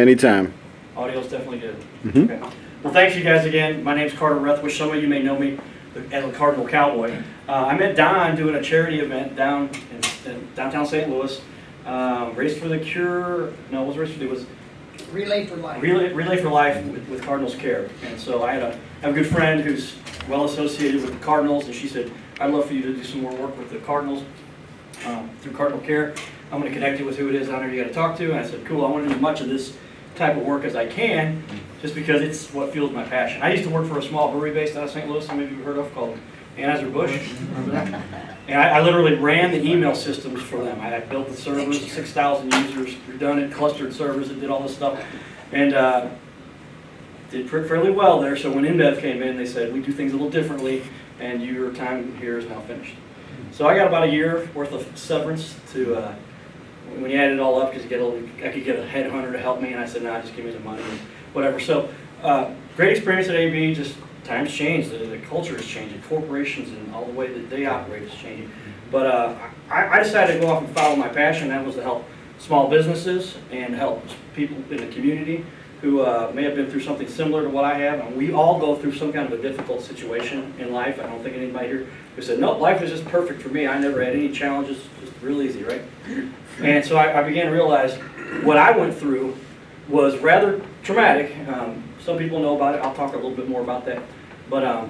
Anytime. Audio's definitely good. Mhm. Okay. Well, thanks you guys again. My name's Carter Rethwish. Some of you may know me as the Cardinal Cowboy. I met Don doing a charity event down in downtown St. Louis. Race for the Cure. No, it was Race for the. It was Relay for Life. Relay for Life with Cardinals Care. And so I have a good friend who's well associated with the Cardinals, and she said, "I'd love for you to do some more work with the Cardinals through Cardinal Care. I'm going to connect you with who it is down there you got to talk to." And I said, "Cool. I want to do as much of this type of work as I can, just because it's what fuels my passion." I used to work for a small brewery based out of St. Louis, some of you have heard of, called Anheuser-Busch. Remember that? And I literally ran the email systems for them. I built the servers, 6,000 users, redundant, clustered servers that did all this stuff, and did fairly well there. So when InBev came in, they said, "We do things a little differently, and your time here is now finished." So I got about a year worth of severance to, when you add it all up, because I could get a headhunter to help me, and I said, "Nah, just give me the money," and whatever. So great experience at AB. Just times change, the culture is changing, corporations and all the way that they operate is changing. But I decided to go off and follow my passion. That was to help small businesses and help people in the community who may have been through something similar to what I have. And we all go through some kind of a difficult situation in life. I don't think anybody here who said, "Nope, life is just perfect for me. I never had any challenges, just real easy," right? And so I began to realize what I went through was rather traumatic. Some people know about it. I'll talk a little bit more about that. But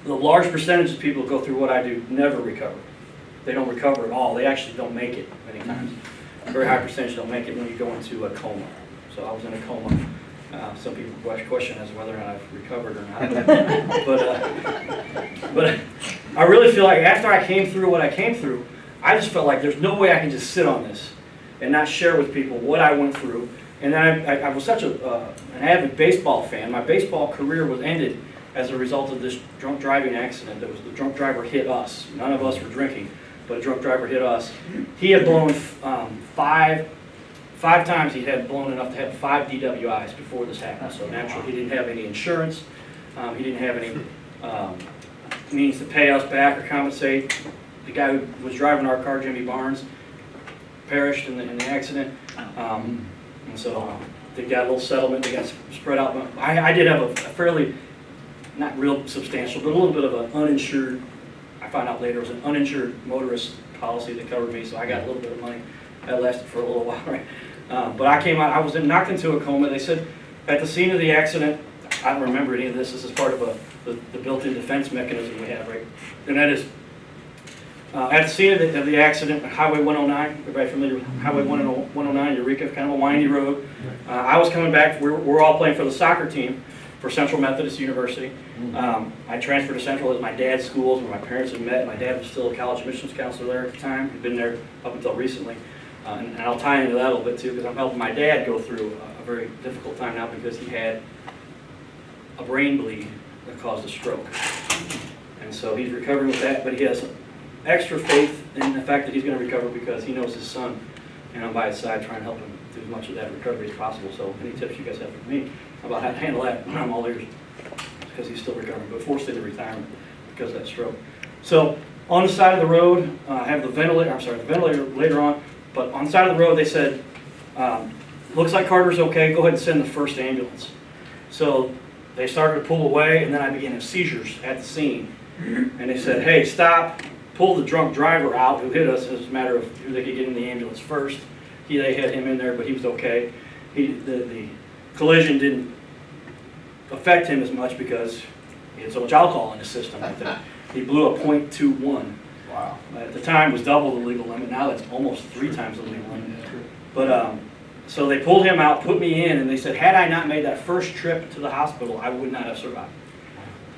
the large percentage of people who go through what I do never recover. They don't recover at all. They actually don't make it many times. A very high percentage don't make it when you go into a coma. So I was in a coma. Some people question as to whether or not I've recovered or not. But I really feel like after I came through what I came through, I just felt like there's no way I can just sit on this and not share with people what I went through. And then I was such an avid baseball fan. My baseball career was ended as a result of this drunk driving accident. The drunk driver hit us. None of us were drinking, but a drunk driver hit us. He had blown five times. He had blown enough to have 5 DWIs before this happened. So naturally, he didn't have any insurance. He didn't have any means to pay us back or compensate. The guy who was driving our car, Jimmy Barnes, perished in the accident. And so they got a little settlement. They got spread out. I did have a fairly, not real substantial, but a little bit of an uninsured, I found out later, it was an uninsured motorist policy that covered me, so I got a little bit of money. That lasted for a little while, right? But I came out, I was knocked into a coma. They said at the scene of the accident, I don't remember any of this. This is part of the built-in defense mechanism we have, right? And that is, at the scene of the accident, Highway 109, everybody familiar with Highway 109, Eureka, kind of a windy road. I was coming back, we're all playing for the soccer team for Central Methodist University. I transferred to Central as my dad's schools where my parents had met. My dad was still a college admissions counselor there at the time. He'd been there up until recently. And I'll tie into that a little bit too, because I'm helping my dad go through a very difficult time now because he had a brain bleed that caused a stroke. And so he's recovering with that, but he has extra faith in the fact that he's going to recover because he knows his son, and I'm by his side trying to help him do as much of that recovery as possible. So any tips you guys have for me about how to handle that, I'm all ears, because he's still recovering, but forced into retirement because of that stroke. So on the side of the road, I have the ventilator later on, but on the side of the road they said, looks like Carter's okay, go ahead and send the first ambulance. So they started to pull away, and then I began to have seizures at the scene. And they said, "Hey, stop, pull the drunk driver out who hit us." It was a matter of who they could get in the ambulance first. They had him in there, but he was okay. The collision didn't affect him as much because he had so much alcohol in his system. He blew a .21. Wow. At the time, it was double the legal limit. Now that's almost 3 times the legal limit. But so they pulled him out, put me in, and they said, had I not made that first trip to the hospital, I would not have survived.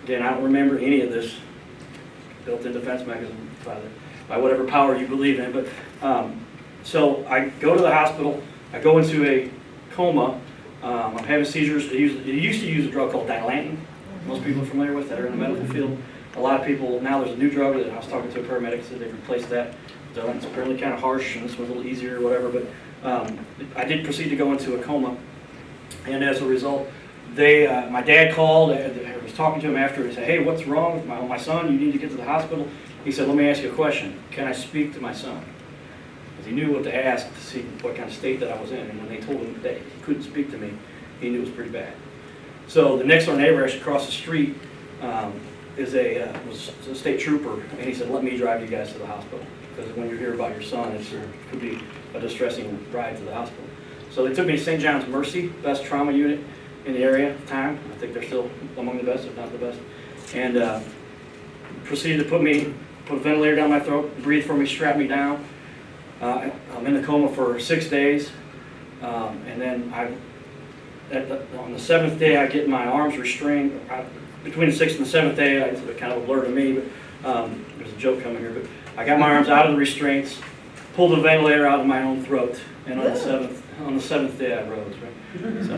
Again, I don't remember any of this built-in defense mechanism by whatever power you believe in. But so I go to the hospital. I go into a coma. I'm having seizures. They used to use a drug called Dilantin. Most people are familiar with that are in the medical field. A lot of people, now there's a new drug that I was talking to a paramedic, said they've replaced that. It's apparently kind of harsh, and this one's a little easier or whatever, but I did proceed to go into a coma. And as a result, my dad called. I was talking to him after. He said, "Hey, what's wrong with my son? You need to get to the hospital." He said, "Let me ask you a question. Can I speak to my son?" because he knew what to ask to see what kind of state that I was in. And when they told him that he couldn't speak to me, he knew it was pretty bad. So the next door neighbor actually across the street was a state trooper, and he said, let me drive you guys to the hospital, because when you hear about your son, it could be a distressing ride to the hospital. So they took me to St. John's Mercy, best trauma unit in the area at the time. I think they're still among the best, if not the best. And proceeded to put a ventilator down my throat, breathe for me, strap me down. I'm in the coma for 6 days, and then on the 7th day I get my arms restrained. Between the 6th and the 7th day, it's kind of a blur to me, but there's a joke coming here. But I got my arms out of the restraints, pulled the ventilator out of my own throat, and on the seventh day I rose. Right? So.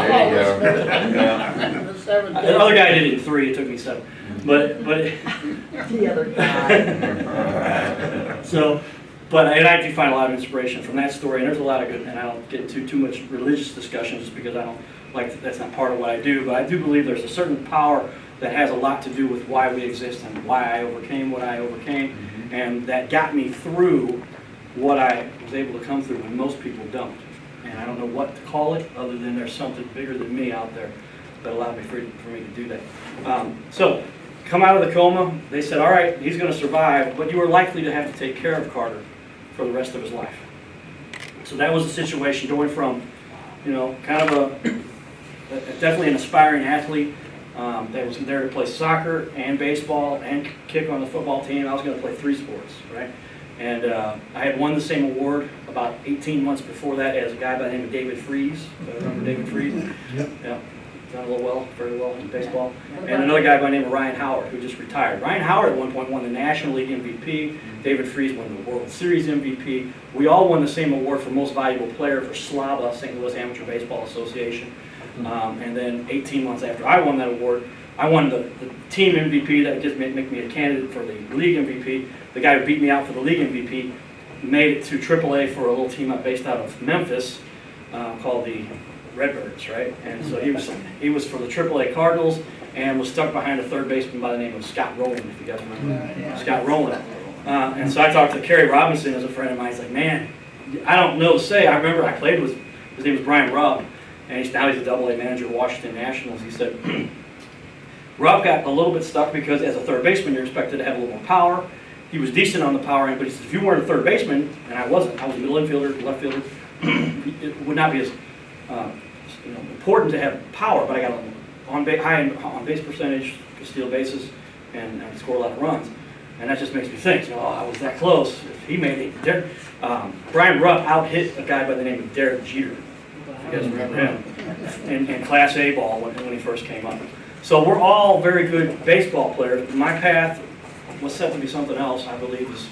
There you go. The other guy did it in 3. It took me 7. But The other guy. And I do find a lot of inspiration from that story, and there's a lot of good, and I don't get into too much religious discussion just because I don't like, that's not part of what I do, but I do believe there's a certain power that has a lot to do with why we exist and why I overcame what I overcame, and that got me through what I was able to come through when most people don't. And I don't know what to call it other than there's something bigger than me out there that allowed me for me to do that. So come out of the coma, they said, all right, he's going to survive, but you are likely to have to take care of Carter for the rest of his life. So that was the situation, going from, kind of definitely an aspiring athlete that was there to play soccer and baseball and kick on the football team. I was going to play 3 sports, right? And I had won the same award about 18 months before that as a guy by the name of David Freese. Remember David Freese? Yep. Yeah. Done very well in baseball. And another guy by the name of Ryan Howard, who just retired. Ryan Howard at one point won the National League MVP. David Freese won the World Series MVP. We all won the same award for Most Valuable Player for SLABA, St. Louis Amateur Baseball Association. And then 18 months after I won that award, I won the team MVP. That just made me a candidate for the league MVP. The guy who beat me out for the league MVP made it to AAA for a little team based out of Memphis called the Redbirds, right? And so he was for the AAA Cardinals and was stuck behind a third baseman by the name of Scott Rowland, if you guys remember. Scott Rowland. And so I talked to Kerry Robinson as a friend of mine. He's like, man, I don't know to say. I remember I played with, his name was Brian Rubb, and now he's a AA manager at Washington Nationals. He said, Rubb got a little bit stuck because as a third baseman, you're expected to have a little more power. He was decent on the power end, but he said, if you weren't a third baseman, and I wasn't, I was a middle infielder, left fielder, it would not be as important to have power, but I got high on base percentage, could steal bases, and score a lot of runs. And that just makes me think, I was that close. If he made it. Brian Rupp out-hit a guy by the name of Derek Jeter. If you guys remember him. In Class A ball when he first came up. So we're all very good baseball players, but my path was set to be something else I believe is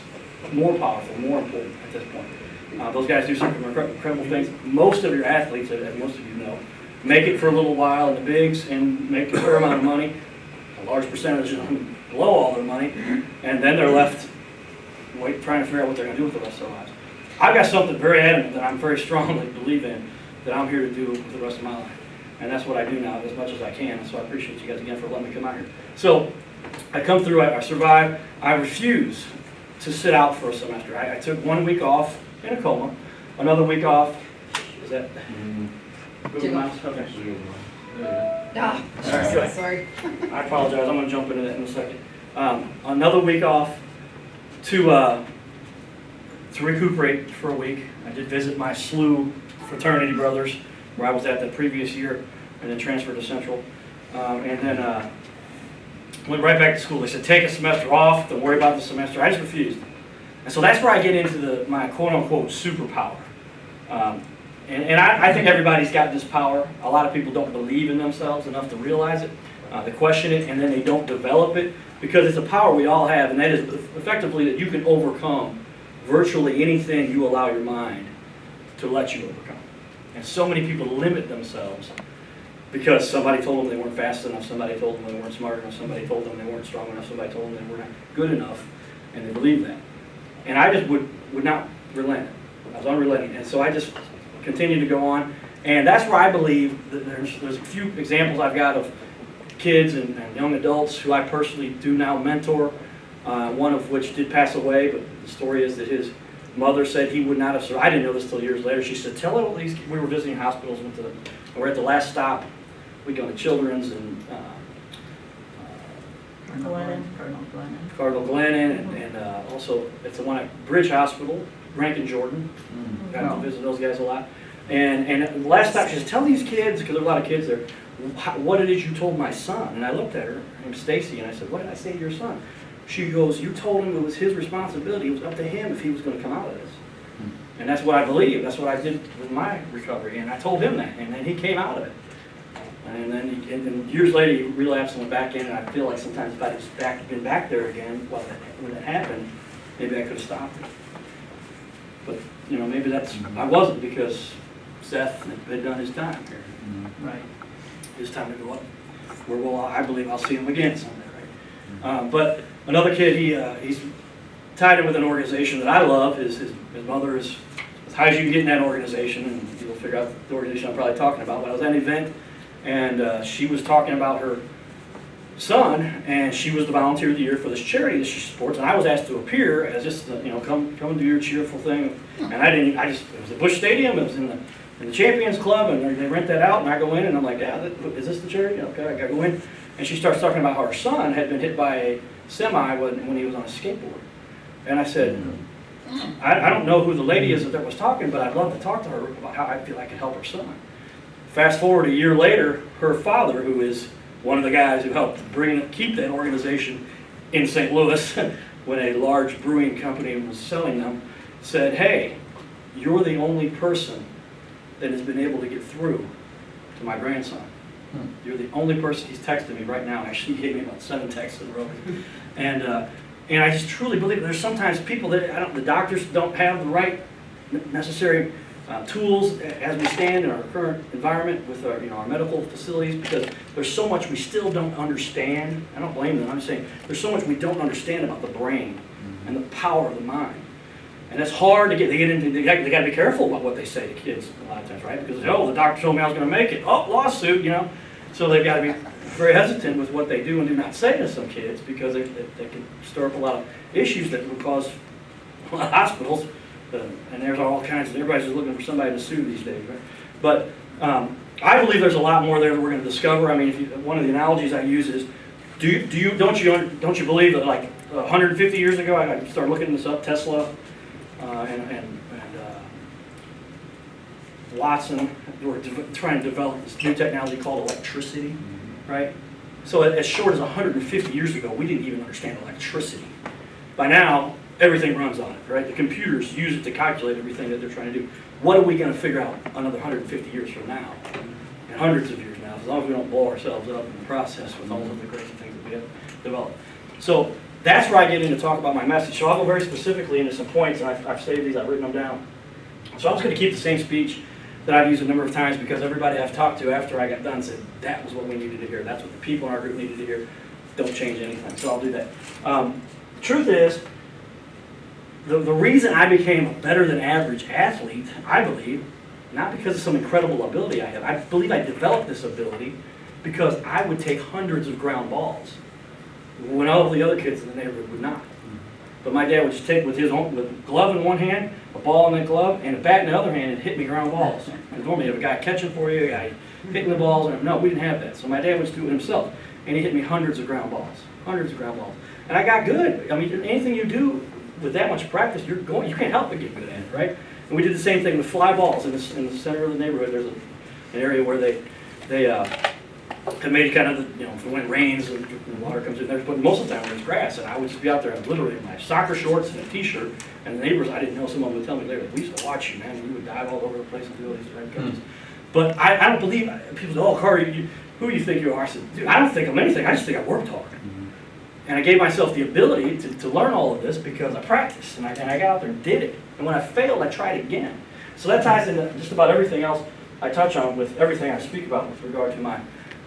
more powerful, more important at this point. Those guys do some incredible things. Most of your athletes, as most of you know, make it for a little while in the bigs and make a fair amount of money. A large percentage of them blow all their money, and then they're left trying to figure out what they're going to do with the rest of their lives. I've got something very adamant that I'm very strongly believe in that I'm here to do with the rest of my life. And that's what I do now as much as I can. So I appreciate you guys again for letting me come out here. So I come through, I survive. I refuse to sit out for a semester. I took 1 week off in a coma, another week off. Is that? Google Maps? Okay. Ah, Right. sorry. I apologize. I'm going to jump into that in a second. Another week off to recuperate for a week. I did visit my SLU fraternity brothers where I was at the previous year, and then transferred to Central. And then went right back to school. They said, take a semester off. Don't worry about the semester. I just refused. And so that's where I get into my quote-unquote superpower. And I think everybody's got this power. A lot of people don't believe in themselves enough to realize it. They question it, and then they don't develop it, because it's a power we all have, and that is effectively that you can overcome virtually anything you allow your mind to let you overcome. And so many people limit themselves because somebody told them they weren't fast enough, somebody told them they weren't smart enough, somebody told them they weren't strong enough, somebody told them they were not good enough, and they believe that. And I just would not relent. I was unrelenting, and so I just continued to go on. And that's where I believe that there's a few examples I've got of kids and young adults who I personally do now mentor, one of which did pass away, but the story is that his mother said he would not have survived. I didn't know this till years later. She said, tell all these, we were visiting hospitals, we're at the last stop, we go to Children's and Cardinal Glennon, and also it's the one at Bridge Hospital, Rankin Jordan. Got to visit those guys a lot. And the last stop, she said, tell these kids, because there are a lot of kids there, what it is you told my son. And I looked at her named Stacy, and I said, what did I say to your son? She goes, you told him it was his responsibility. It was up to him if he was going to come out of this. And that's what I believe. That's what I did with my recovery. And I told him that, and then he came out of it. And then and years later, he relapsed and went back in, and I feel like sometimes if I'd just been back there again when it happened, maybe I could have stopped it. But, you know, maybe I wasn't, because Seth had done his time here. Right. His time to go up. Where I believe I'll see him again someday, right? But another kid, he's tied in with an organization that I love. His mother is as high as you can get in that organization, and you'll figure out the organization I'm probably talking about. But I was at an event, and she was talking about her son, and she was the volunteer of the year for this charity that she supports, and I was asked to appear as just, you know, come and do your cheerful thing. And it was at Busch Stadium, it was in the Champions Club, and they rent that out, and I go in, and I'm like, yeah, is this the charity? Okay, I gotta go in. And she starts talking about how her son had been hit by a semi when he was on a skateboard. And I said, I don't know who the lady is that was talking, but I'd love to talk to her about how I feel I could help her son. Fast forward a year later, her father, who is one of the guys who helped keep that organization in St. Louis when a large brewing company was selling them, said, hey, you're the only person that has been able to get through to my grandson. You're the only person. He's texting me right now. Actually, he gave me about 7 texts in a row. And I just truly believe there's sometimes people that the doctors don't have the right necessary tools as we stand in our current environment with our medical facilities, because there's so much we still don't understand. I don't blame them. I'm just saying there's so much we don't understand about the brain and the power of the mind. And it's hard to get into. They got to be careful about what they say to kids a lot of times, right? Because the doctor told me I was going to make it. Oh, lawsuit, you know. So they've got to be very hesitant with what they do and do not say to some kids, because they can stir up a lot of issues that would cause a lot of hospitals. And there's all kinds of. Everybody's just looking for somebody to sue these days, right? But I believe there's a lot more there that we're going to discover. I mean, one of the analogies I use is, don't you believe that like 150 years ago, I started looking this up, Tesla. And Watson were trying to develop this new technology called electricity, right? So as short as 150 years ago, we didn't even understand electricity. By now, everything runs on it, right? The computers use it to calculate everything that they're trying to do. What are we going to figure out another 150 years from now, and hundreds of years now, as long as we don't blow ourselves up in the process with all of the crazy things that we have developed? So that's where I get in to talk about my message. So I'll go very specifically into some points, and I've saved these, I've written them down. So I'm just going to keep the same speech that I've used a number of times, because everybody I've talked to after I got done said that was what we needed to hear. That's what the people in our group needed to hear. Don't change anything. So I'll do that. The truth is, the reason I became a better than average athlete, I believe, not because of some incredible ability I have. I believe I developed this ability because I would take hundreds of ground balls when all of the other kids in the neighborhood would not. But my dad would just take with a glove in one hand, a ball in the glove, and a bat in the other hand, and hit me ground balls. And normally you have a guy catching for you, a guy hitting the balls, and no, we didn't have that. So my dad would just do it himself, and he hit me hundreds of ground balls. And I got good. I mean, anything you do with that much practice, you can't help but get good at it, right? And we did the same thing with fly balls in the center of the neighborhood. There's an area where they have made kind of, when it rains and the water comes in there, but most of the time there's grass, and I would just be out there literally in my soccer shorts and a t-shirt, and the neighbors, I didn't know, someone would tell me later, we used to watch you, man, you would dive all over the place and do all these red guns. But I don't believe, people say, oh, Carter, who do you think you are? I said, dude, I don't think I'm anything, I just think I worked hard. And I gave myself the ability to learn all of this because I practiced, and I got out there and did it. And when I failed, I tried again. So that ties into just about everything else I touch on with everything I speak about with regard to my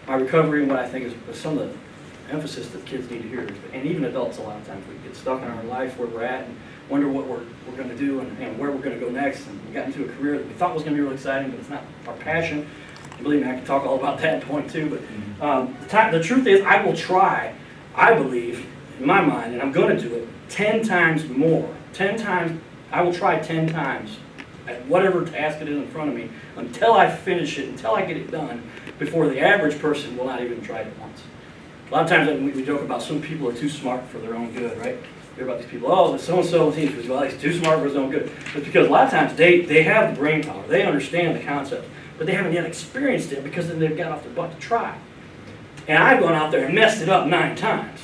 recovery and what I think is some of the emphasis that kids need to hear. And even adults, a lot of times, we get stuck in our life where we're at and wonder what we're going to do and where we're going to go next. And we got into a career that we thought was going to be really exciting, but it's not our passion. And believe me, I can talk all about that in point two. But the truth is, I will try, I believe, in my mind, and I'm going to do it 10 times more, 10 times I will try 10 times at whatever task it is in front of me until I finish it, until I get it done, before the average person will not even try it once. A lot of times we joke about some people are too smart for their own good, right? You hear about these people, oh, so-and-so teaches, well, he's too smart for his own good. It's because a lot of times they have the brain power, they understand the concept, but they haven't yet experienced it because then they've got off their butt to try. And I've gone out there and messed it up 9 times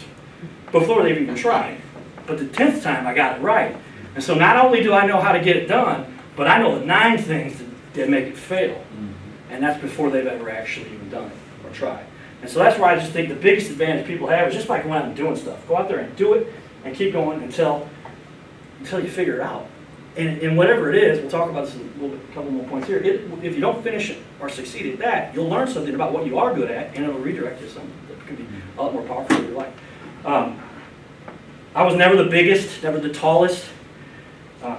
before they've even tried. But the 10th time I got it right. And so not only do I know how to get it done, but I know the 9 things that make it fail. And that's before they've ever actually even done it or tried. And so that's why I just think the biggest advantage people have is just by going out and doing stuff. Go out there and do it and keep going until you figure it out. And whatever it is, we'll talk about this in a couple more points here. If you don't finish it or succeed at that, you'll learn something about what you are good at, and it'll redirect you to something that could be a lot more powerful in your life. I was never the biggest, never the tallest,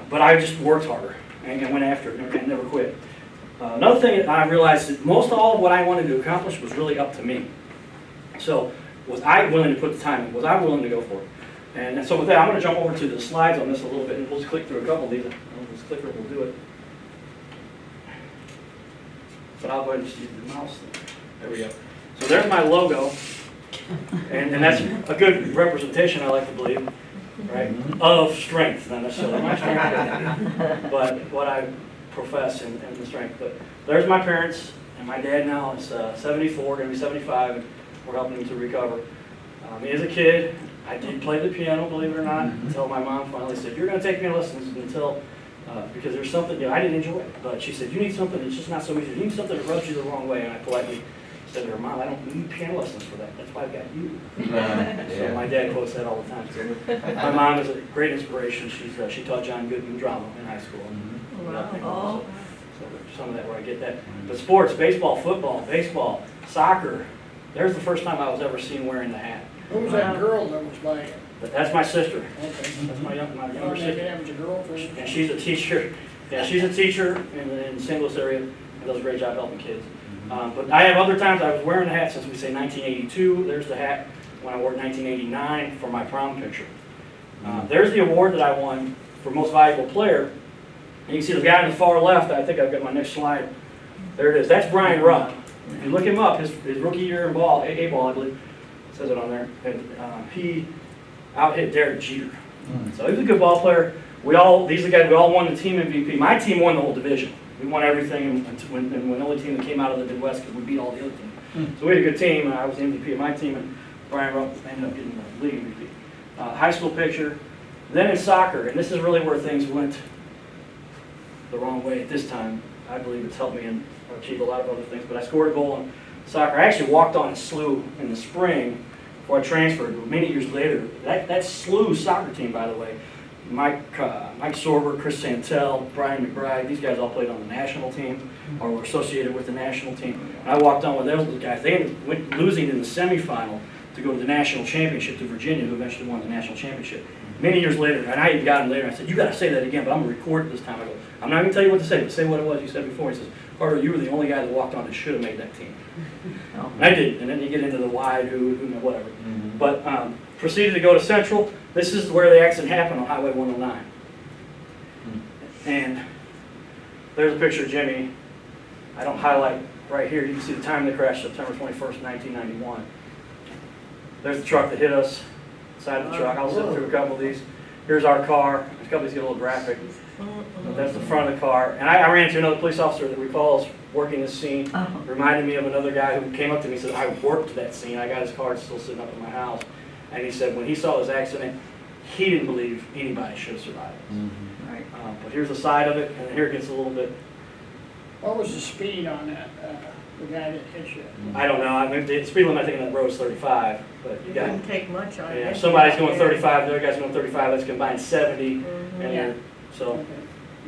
but I just worked harder and went after it and never quit. Another thing that I realized that most all of what I wanted to accomplish was really up to me. So was I willing to put the time in? Was I willing to go for it? And so with that, I'm going to jump over to the slides on this a little bit, and we'll just click through a couple of these. This clicker will do it. But I'll go ahead and just use the mouse. There we go. So there's my logo, and that's a good representation, I like to believe, right, of strength. Not necessarily my strength, but what I profess in the strength. But there's my parents, and my dad now is 74, going to be 75, and we're helping him to recover. As a kid, I did play the piano, believe it or not, until my mom finally said, "You're going to take piano lessons until," because there's something, I didn't enjoy it, but she said, "You need something that's just not so easy. You need something that rubs you the wrong way." And I politely said to her, "Mom, I don't need piano lessons for that. That's why I've got you." So my dad quotes that all the time. So my mom is a great inspiration. She taught John Goodman drama in high school. Wow. So there's some of that where I get that. But sports, baseball, football, baseball, soccer, there's the first time I was ever seen wearing the hat. Who was that girl that was playing? But that's my sister. Okay. That's my younger Oh, sister. that was a girlfriend. And she's a teacher. Yeah, she's a teacher in the St. Louis area and does a great job helping kids. But I have other times I was wearing the hat since we say 1982. There's the hat when I wore it 1989 for my prom picture. There's the award that I won for most valuable player. And you can see the guy on the far left. I think I've got my next slide. There it is. That's Brian Rupp. If you look him up, his rookie year in ball, A-ball, I believe, it says it on there. And he out-hit Derek Jeter. So he was a good ball player. These are the guys, we all won the team MVP. My team won the whole division. We won everything, and when the only team that came out of the Midwest because we beat all the other teams. So we had a good team. I was the MVP of my team, and Brian Rupp ended up getting the league MVP. High school picture. Then in soccer, and this is really where things went the wrong way at this time. I believe it's helped me and achieve a lot of other things, but I scored a goal in soccer. I actually walked on a SLU in the spring before I transferred. Many years later, that SLU soccer team, by the way, Mike Sorber, Chris Santel, Brian McBride, these guys all played on the national team or were associated with the national team. And I walked on with those guys. They went losing in the semifinal to go to the national championship to Virginia, who eventually won the national championship. Many years later, and I even got him later, I said, "You got to say that again, but I'm going to record it this time." I go, "I'm not going to tell you what to say, but say what it was you said before." He says, "Carter, you were the only guy that walked on that should have made that team." And I did, and then you get into the why, who, whatever. But proceeded to go to Central. This is where the accident happened on Highway 109. And there's a picture of Jimmy. I don't highlight right here. You can see the time of the crash, September 21st, 1991. There's the truck that hit us, side of the truck. I'll zip through a couple of these. Here's our car. A couple of these get a little graphic. But that's the front of the car. And I ran into another police officer that recalls working this scene. Reminded me of another guy who came up to me and said, "I worked that scene. I got his card still sitting up in my house." And he said when he saw this accident, he didn't believe anybody should have survived it. Right. But here's the side of it, and here it gets a little bit, What was the speed on that, the guy that hit you? I don't know. I mean, the speed limit I think on that road is 35. But you It got, wouldn't take much on it. if somebody's going 35, the other guy's going 35, that's combined 70. And Yeah. so, Okay.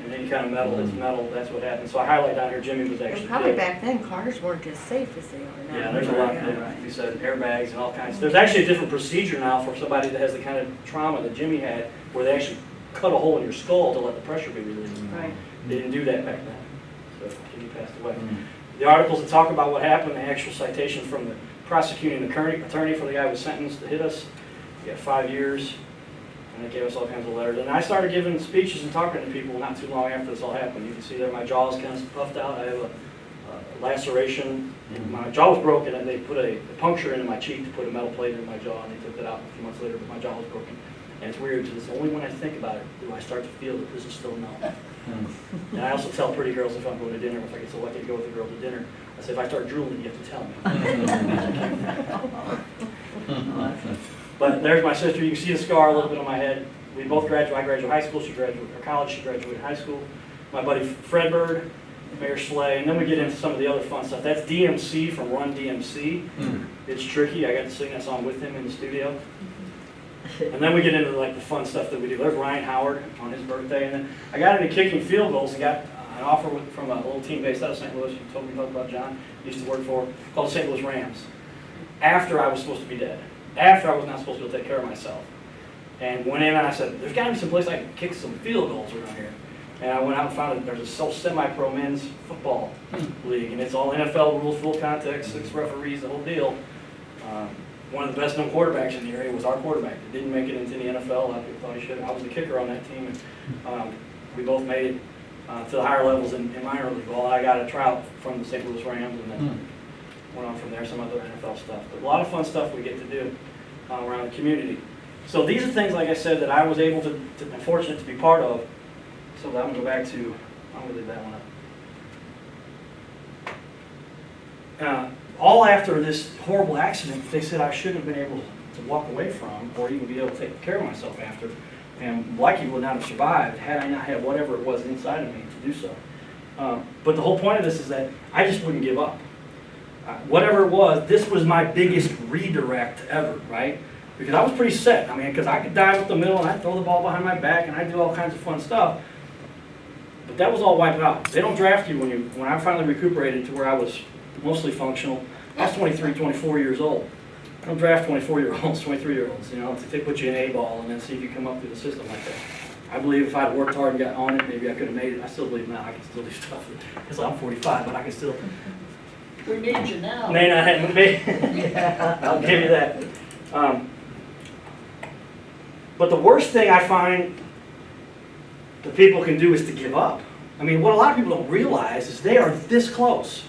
and any kind of metal, it's metal, that's what happened. So I highlight down here, Jimmy was actually And probably killed. back then, cars weren't as safe as they are now. Yeah, there's a lot, you said airbags and all kinds. There's actually a different procedure now for somebody that has the kind of trauma that Jimmy had, where they actually cut a hole in your skull to let the pressure be released. Right. They didn't do that back then, so Jimmy passed away. The articles that talk about what happened, the actual citation from the prosecuting attorney for the guy who was sentenced to hit us, he got 5 years. And they gave us all kinds of letters. And I started giving speeches and talking to people not too long after this all happened. You can see there my jaw's kind of puffed out. I have a laceration. My jaw was broken, and they put a puncture into my cheek to put a metal plate in my jaw, and they took that out a few months later, but my jaw was broken. And it's weird, because it's only when I think about it do I start to feel that this is still no. And I also tell pretty girls if I'm going to dinner, if I get selected to go with a girl to dinner, I say, if I start drooling, you have to tell me. But there's my sister. You can see the scar a little bit on my head. We both graduated. I graduated high school. She graduated college. She graduated high school. My buddy Fred Bird, Mayor Slay, and then we get into some of the other fun stuff. That's DMC from Run DMC. It's tricky. I got to sing that song with him in the studio. And then we get into like the fun stuff that we do. There's Ryan Howard on his birthday, and then I got into kicking field goals and got an offer from a little team based out of St. Louis. You told me about John. Used to work for, called the St. Louis Rams. After I was supposed to be dead. After I was not supposed to take care of myself. And went in and I said, there's got to be some place I can kick some field goals around here. And I went out and found that there's a semi-pro men's football league, and it's all NFL rules, full context, 6 referees, the whole deal. One of the best known quarterbacks in the area was our quarterback. He didn't make it into the NFL. A lot of people thought he should. I was the kicker on that team, and we both made it to the higher levels in minor league ball. I got a tryout from the St. Louis Rams, and then went on from there, some other NFL stuff. But a lot of fun stuff we get to do around the community. So these are things, like I said, that I was able to I'm fortunate to be part of. So I'm going to go back to, I'm going to leave that one up. All after this horrible accident, they said I shouldn't have been able to walk away from, or even be able to take care of myself after, and likely would not have survived had I not had whatever it was inside of me to do so. But the whole point of this is that I just wouldn't give up. Whatever it was, this was my biggest redirect ever, right? Because I was pretty set. I mean, because I could dive up the middle, and I'd throw the ball behind my back, and I'd do all kinds of fun stuff. But that was all wiped out. They don't draft you when I finally recuperated to where I was mostly functional. I was 23, 24 years old. I don't draft 24-year-olds, 23-year-olds, you know, they put you in A-ball and then see if you come up through the system like that. I believe if I'd worked hard and got on it, maybe I could have made it. I still believe now I can still do stuff. Because I'm 45, but I can still. We need you now. May not have me. I'll give you that. But the worst thing I find that people can do is to give up. I mean, what a lot of people don't realize is they are this close.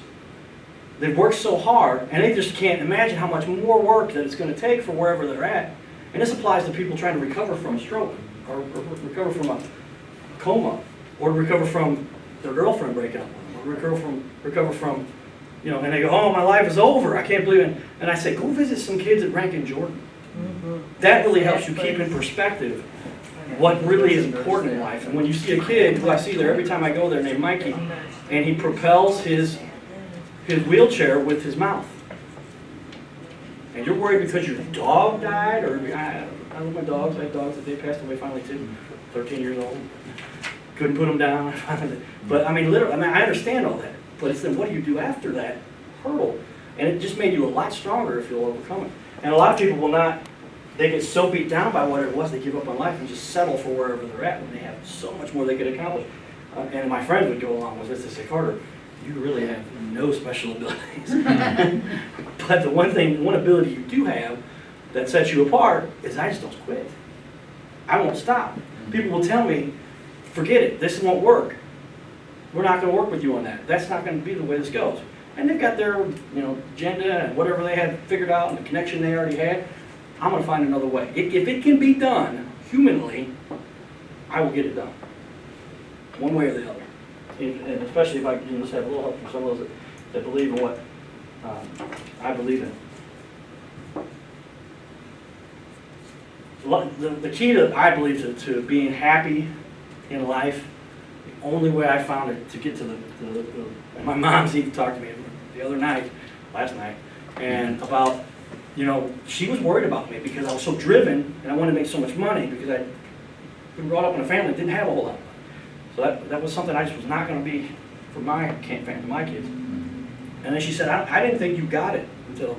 They've worked so hard, and they just can't imagine how much more work that it's going to take for wherever they're at. And this applies to people trying to recover from a stroke, or recover from a coma, or recover from their girlfriend breaking up with them, or recover from, you know, and they go, oh, my life is over, I can't believe it. And I say, go visit some kids at Rankin Jordan. That really helps you keep in perspective what really is important in life. And when you see a kid, who I see there every time I go there, named Mikey, and he propels his wheelchair with his mouth. And you're worried because your dog died, or I love my dogs. I have dogs that they passed away finally too, 13 years old. Couldn't put them down. But I mean, literally, I understand all that. But it's then what do you do after that hurdle? And it just made you a lot stronger if you'll overcome it. And a lot of people will not. They get so beat down by what it was, they give up on life and just settle for wherever they're at when they have so much more they could accomplish. And my friends would go along with this. They say, Carter, you really have no special abilities. But the one ability you do have that sets you apart is I just don't quit. I won't stop. People will tell me, forget it, this won't work. We're not going to work with you on that. That's not going to be the way this goes. And they've got their agenda and whatever they had figured out and the connection they already had. I'm going to find another way. If it can be done humanly, I will get it done. One way or the other. And especially if I can just have a little help from some of those that believe in what I believe in. The key to, I believe, to being happy in life, the only way I found it to get to my mom's even talked to me the other night, last night, and about, she was worried about me because I was so driven and I wanted to make so much money because I'd been brought up in a family that didn't have a whole lot of money. So that was something I just was not going to be for my family, my kids. And then she said, I didn't think you got it until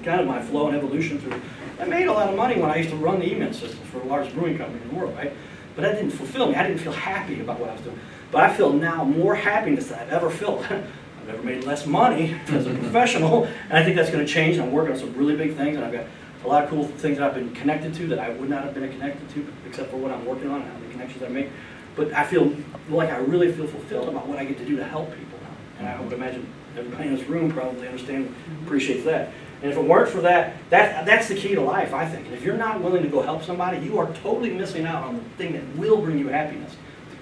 kind of my flow and evolution through. I made a lot of money when I used to run the email systems for the largest brewing company in the world, right? But that didn't fulfill me. I didn't feel happy about what I was doing. But I feel now more happiness than I've ever felt. I've never made less money as a professional, and I think that's going to change. I'm working on some really big things, and I've got a lot of cool things I've been connected to that I would not have been connected to, except for what I'm working on and how the connections I make. But I feel like I really feel fulfilled about what I get to do to help people now. And I would imagine everybody in this room probably appreciates that. And if it weren't for that, that's the key to life, I think. And if you're not willing to go help somebody, you are totally missing out on the thing that will bring you happiness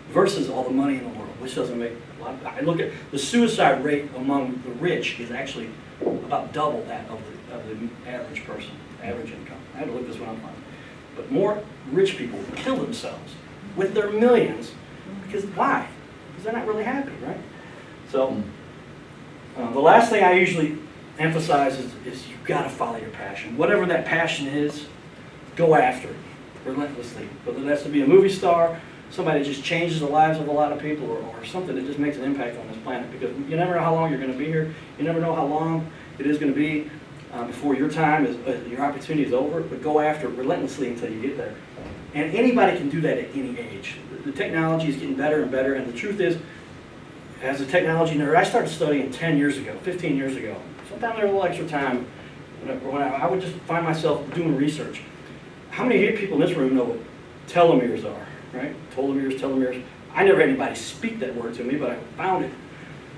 versus all the money in the world, which doesn't make a lot. I look at the suicide rate among the rich is actually about double that of the average person, average income. I had to look this one up on. But more rich people kill themselves with their millions because why? Because they're not really happy, right? So the last thing I usually emphasize is you've got to follow your passion. Whatever that passion is, go after it relentlessly. Whether that's to be a movie star, somebody that just changes the lives of a lot of people, or something that just makes an impact on this planet. Because you never know how long you're going to be here. You never know how long it is going to be before your time your opportunity is over. But go after it relentlessly until you get there. And anybody can do that at any age. The technology is getting better and better. And the truth is, as a technology nerd, I started studying 10 years ago, 15 years ago. Sometimes there was a little extra time when I would just find myself doing research. How many people in this room know what telomeres are, right? Telomeres. I never had anybody speak that word to me, but I found it.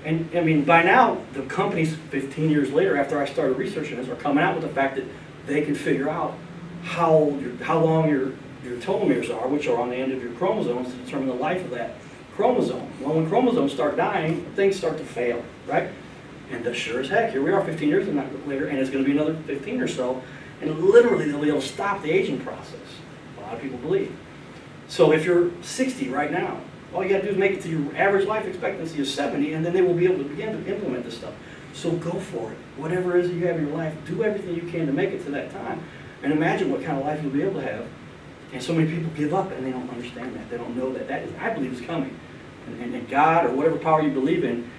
And I mean, by now, the companies 15 years later, after I started researching this, are coming out with the fact that they can figure out how long your telomeres are, which are on the end of your chromosomes, to determine the life of that chromosome. Well, when chromosomes start dying, things start to fail, right? And sure as heck, here we are 15 years later, and it's going to be another 15 or so, and literally they'll be able to stop the aging process. A lot of people believe. So if you're 60 right now, all you got to do is make it to your average life expectancy of 70, and then they will be able to begin to implement this stuff. So go for it. Whatever it is that you have in your life, do everything you can to make it to that time. And imagine what kind of life you'll be able to have. And so many people give up, and they don't understand that. They don't know that is, I believe, is coming. And God, or whatever power you believe in,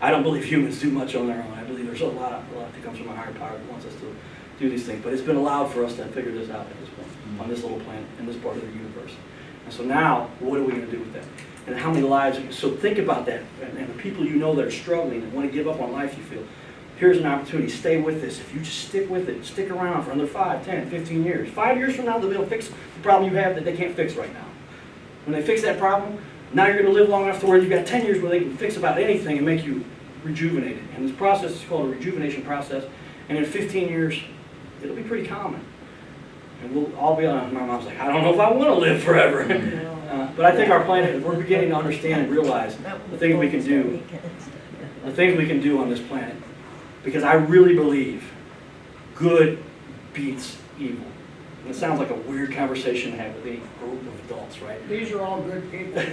I don't believe humans do much on their own. I believe there's a lot that comes from a higher power that wants us to do these things. But it's been allowed for us to figure this out at this point, on this little planet, in this part of the universe. And so now, what are we going to do with that? And how many lives? So think about that. And the people you know that are struggling, that want to give up on life, you feel, here's an opportunity. Stay with this. If you just stick with it, stick around for another 5, 10, 15 years. 5 years from now, they'll be able to fix the problem you have that they can't fix right now. When they fix that problem, now you're going to live long enough to where you've got 10 years where they can fix about anything and make you rejuvenated. And this process is called a rejuvenation process. And in 15 years, it'll be pretty common. And we'll all be on. My mom's like, I don't know if I want to live forever. But I think our planet, we're beginning to understand and realize the things we can do. The things we can do on this planet. Because I really believe good beats evil. And it sounds like a weird conversation to have with any group of adults, right? These are all good people.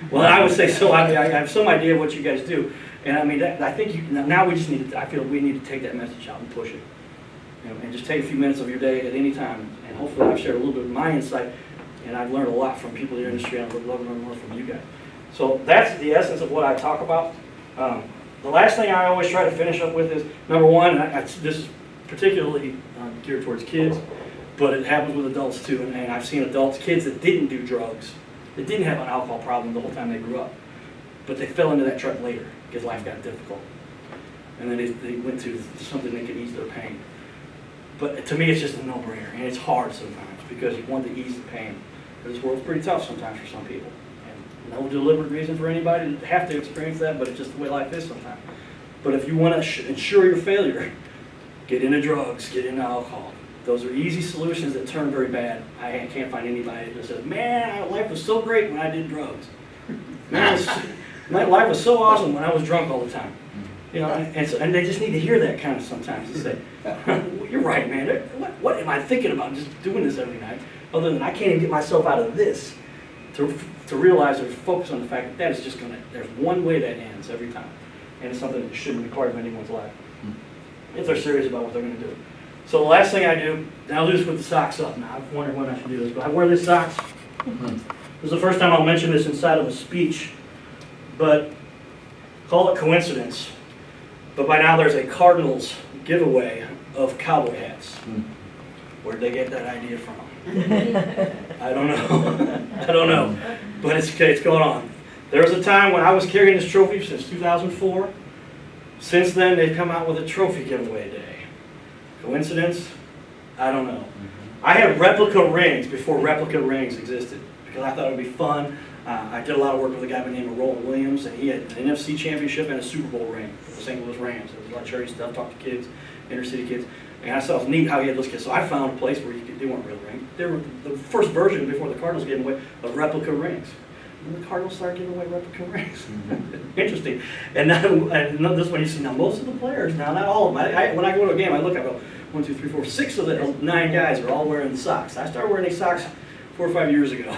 Well, I would say so. I mean, I have some idea of what you guys do. And I mean, I think now we just need to, I feel we need to take that message out and push it. You know, and just take a few minutes of your day at any time. And hopefully I've shared a little bit of my insight. And I've learned a lot from people in the industry, and I would love to learn more from you guys. So that's the essence of what I talk about. The last thing I always try to finish up with is, number one, this is particularly geared towards kids, but it happens with adults too. And I've seen adults, kids that didn't do drugs, that didn't have an alcohol problem the whole time they grew up, but they fell into that trap later because life got difficult. And then they went to something that could ease their pain. But to me, it's just a no-brainer, and it's hard sometimes because you want to ease the pain. But this world's pretty tough sometimes for some people. And no deliberate reason for anybody to have to experience that, but it's just the way life is sometimes. But if you want to ensure your failure, get into drugs, get into alcohol. Those are easy solutions that turn very bad. I can't find anybody that says, man, life was so great when I did drugs. Man, my life was so awesome when I was drunk all the time. You know, and they just need to hear that kind of sometimes to say, you're right, man. What am I thinking about just doing this every night? Other than I can't even get myself out of this to realize or focus on the fact that is just going to, there's one way that ends every time. And it's something that shouldn't be part of anyone's life if they're serious about what they're going to do. So the last thing I do, and I'll do this with the socks up. Now, I've wondered when I should do this, but I wear these socks. This is the first time I'll mention this inside of a speech, but call it coincidence. But by now there's a Cardinals giveaway of cowboy hats. Where'd they get that idea from? I don't know. I don't know. But it's going on. There was a time when I was carrying this trophy since 2004. Since then, they've come out with a trophy giveaway day. Coincidence? I don't know. I had replica rings before replica rings existed because I thought it would be fun. I did a lot of work with a guy by the name of Roland Williams, and he had an NFC championship and a Super Bowl ring for the St. Louis Rams. It was a lot of charity stuff, talked to kids, inner city kids. And I thought it was neat how he had those kids. So I found a place where they weren't real rings. They were the first version before the Cardinals gave away of replica rings. And the Cardinals started giving away replica rings. Interesting. And now, this one you see now, most of the players now, not all of them. When I go to a game, I look, I go, 1, 2, 3, 4, 6 of the 9 guys are all wearing socks. I started wearing these socks 4 or 5 years ago.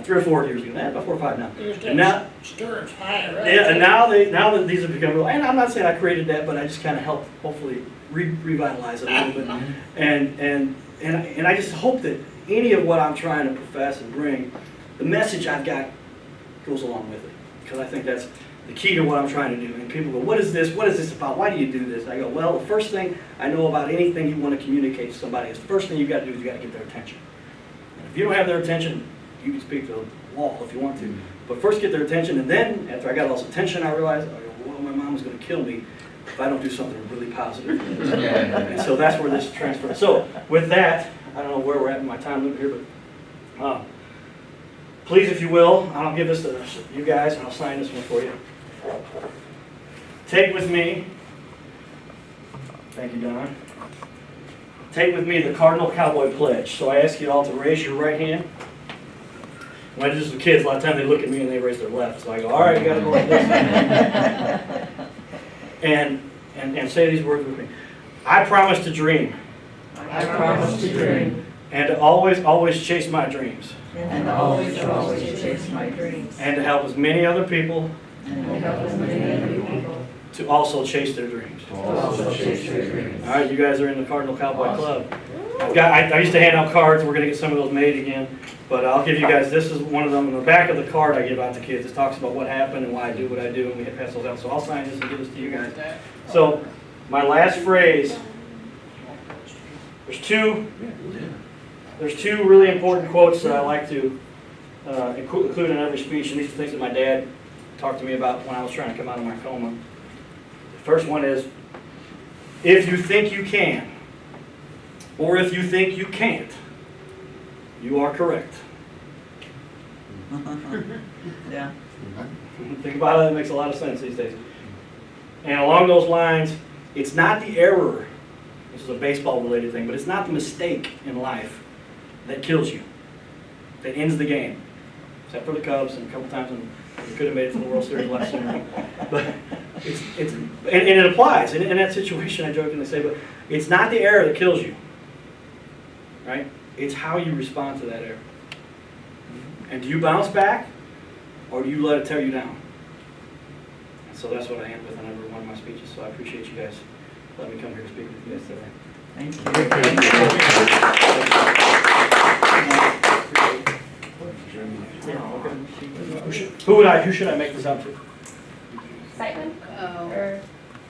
3 or 4 years ago. About 4 or 5 now. And now, stirrups higher, right? yeah, and now that these have become real, and I'm not saying I created that, but I just kind of helped hopefully revitalize it a little bit. And I just hope that any of what I'm trying to profess and bring, the message I've got goes along with it. Because I think that's the key to what I'm trying to do. And people go, what is this? What is this about? Why do you do this? I go, well, the first thing I know about anything you want to communicate to somebody is the first thing you got to do is you got to get their attention. And if you don't have their attention, you can speak to the wall if you want to. But first get their attention, and then after I got all this attention, I realized, well, my mom's going to kill me if I don't do something really positive. And so that's where this transfers. So with that, I don't know where we're at in my time limit here, but please, if you will, I'll give this to you guys, and I'll sign this one for you. Take with me, thank you, Don. Take with me the Cardinal Cowboy Pledge. So I ask you all to raise your right hand. When I do this with kids, a lot of times they look at me and they raise their left. So I go, all right, you got to go like this. and say these words with me. I promise to dream. I promise to dream. And to always chase my dreams. And always chase my dreams. And to help as many other people And to help as many other people to also chase their dreams. to also chase their dreams. All right, you guys are in the Cardinal Cowboy Club. I used to hand out cards. We're going to get some of those made again. But I'll give you guys, this is one of them. In the back of the card I give out to kids, it talks about what happened and why I do what I do, and we pass those out. So I'll sign this and give this to you guys. So my last phrase, there's two really important quotes that I like to include in every speech, and these are things that my dad talked to me about when I was trying to come out of my coma. The first one is, if you think you can, or if you think you can't, you are correct. Yeah. Think about it, it makes a lot of sense these days. And along those lines, it's not the error, this is a baseball related thing, but it's not the mistake in life that kills you, that ends the game. Except for the Cubs and a couple times when we could have made it to the World Series last year. But and it applies. In that situation, I jokingly say, but it's not the error that kills you, right? It's how you respond to that error. And do you bounce back, or do you let it tear you down? And so that's what I end with on every one of my speeches. So I appreciate you guys letting me come here to speak with you guys today. Thank Who should I make this out to? Siteman? Oh. Or